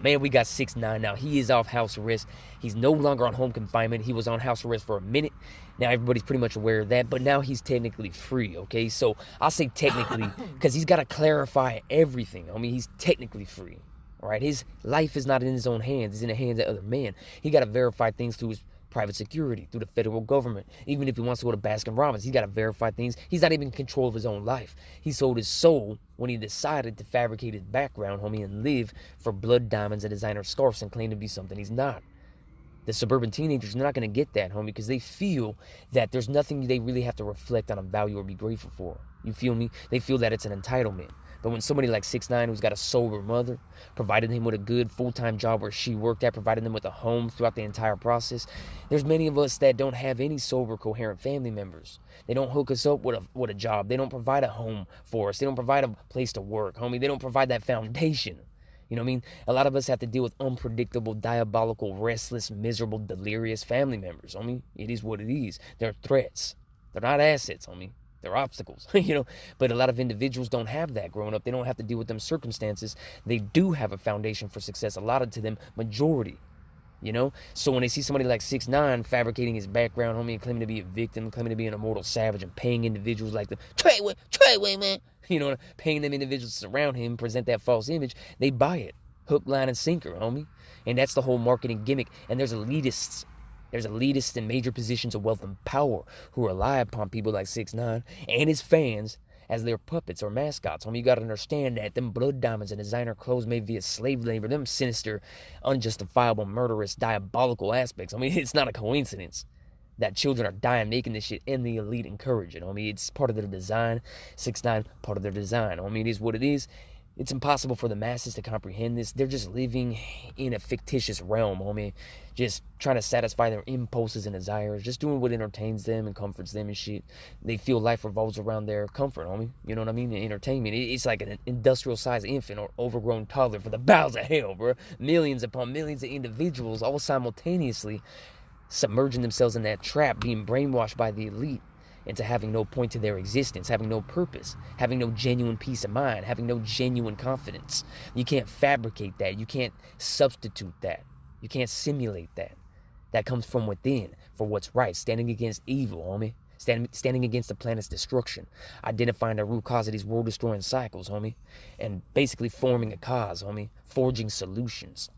Man, we got 6ix9ine now. He is off house arrest. He's no longer on home confinement. He was on house arrest for a minute. Now everybody's pretty much aware of that, but now he's technically free, okay? So I'll say technically because he's got to clarify everything. I mean, he's technically free, all right? His life is not in his own hands. It's in the hands of other men. He got to verify things through his private security, through the federal government. Even if he wants to go to Baskin Robbins, he's got to verify things. He's not even in control of his own life. He sold his soul when he decided to fabricate his background, homie, and live for blood diamonds and designer scarves and claim to be something he's not. The suburban teenagers are not going to get that, homie, because they feel that there's nothing they really have to reflect on a value or be grateful for. You feel me? They feel that it's an entitlement. But when somebody like 6ix9ine, who's got a sober mother, provided him with a good full-time job where she worked at, provided them with a home throughout the entire process, there's many of us that don't have any sober, coherent family members. They don't hook us up with a job. They don't provide a home for us. They don't provide a place to work, homie. They don't provide that foundation. You know what I mean? A lot of us have to deal with unpredictable, diabolical, restless, miserable, delirious family members, homie. It is what it is. They're threats. They're not assets, homie. They're obstacles, you know, but a lot of individuals don't have that growing up. They don't have to deal with them circumstances. They do have a foundation for success allotted to them, majority, you know. So when they see somebody like 6ix9ine fabricating his background, homie, and claiming to be a victim, claiming to be an immortal savage, and paying individuals like the Treyway, man, you know, paying them individuals to surround him, present that false image, they buy it, hook, line, and sinker, homie. And that's the whole marketing gimmick. And there's elitists in major positions of wealth and power who rely upon people like 6ix9ine and his fans as their puppets or mascots. Homie, you got to understand that them blood diamonds and designer clothes made via slave labor, them sinister, unjustifiable, murderous, diabolical aspects. I mean, it's not a coincidence that children are dying making this shit and the elite encourage it. I mean, it's part of their design. 6ix9ine, part of their design. I mean, it is what it is. It's impossible for the masses to comprehend this. They're just living in a fictitious realm, homie. Just trying to satisfy their impulses and desires. Just doing what entertains them and comforts them and shit. They feel life revolves around their comfort, homie. You know what I mean? Entertainment. It's like an industrial-sized infant or overgrown toddler for the bowels of hell, bro. Millions upon millions of individuals all simultaneously submerging themselves in that trap, being brainwashed by the elite into having no point to their existence, having no purpose, having no genuine peace of mind, having no genuine confidence. You can't fabricate that. You can't substitute that. You can't simulate that. That comes from within for what's right, standing against evil, homie. Standing against the planet's destruction, identifying the root cause of these world-destroying cycles, homie, and basically forming a cause, homie, forging solutions.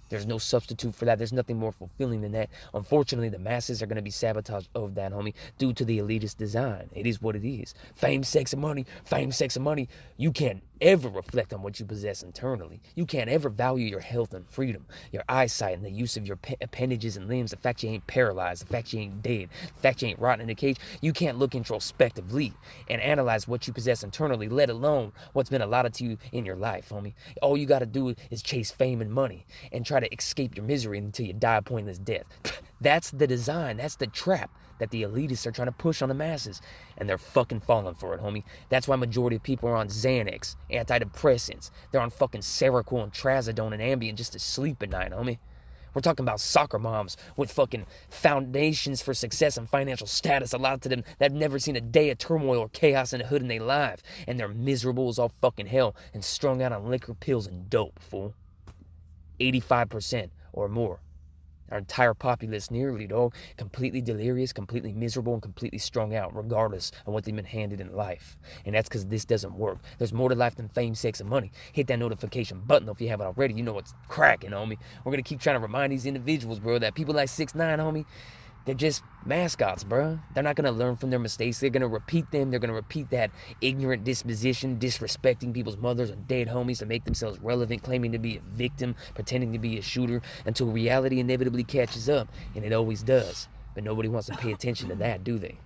There's no substitute for that. There's nothing more fulfilling than that. Unfortunately, the masses are going to be sabotaged of that, homie, due to the elitist design. It is what it is. Fame, sex, and money. Fame, sex, and money. You can't ever reflect on what you possess internally. You can't ever value your health and freedom, your eyesight and the use of your appendages and limbs, the fact you ain't paralyzed, the fact you ain't dead, the fact you ain't rotten in a cage. You can't look introspectively and analyze what you possess internally, let alone what's been allotted to you in your life, homie. All you got to do is chase fame and money and try to escape your misery until you die a pointless death. That's the design. That's the trap that the elitists are trying to push on the masses. And they're fucking falling for it, homie. That's why majority of people are on Xanax, antidepressants. They're on fucking Seroquel and Trazodone and Ambien just to sleep at night, homie. We're talking about soccer moms with fucking foundations for success and financial status allotted to them that have never seen a day of turmoil or chaos in the hood in their life. And they're miserable as all fucking hell and strung out on liquor, pills, and dope, fool. 85% or more. Our entire populace nearly, dog, completely delirious, completely miserable, and completely strung out, regardless of what they've been handed in life. And that's because this doesn't work. There's more to life than fame, sex, and money. Hit that notification button if you haven't already. You know what's cracking, homie. We're going to keep trying to remind these individuals, bro, that people like 6ix9ine, homie, they're just mascots, bro. They're not going to learn from their mistakes. They're going to repeat them. They're going to repeat that ignorant disposition, disrespecting people's mothers and dead homies to make themselves relevant, claiming to be a victim, pretending to be a shooter, until reality inevitably catches up, and it always does. But nobody wants to pay attention to that, do they?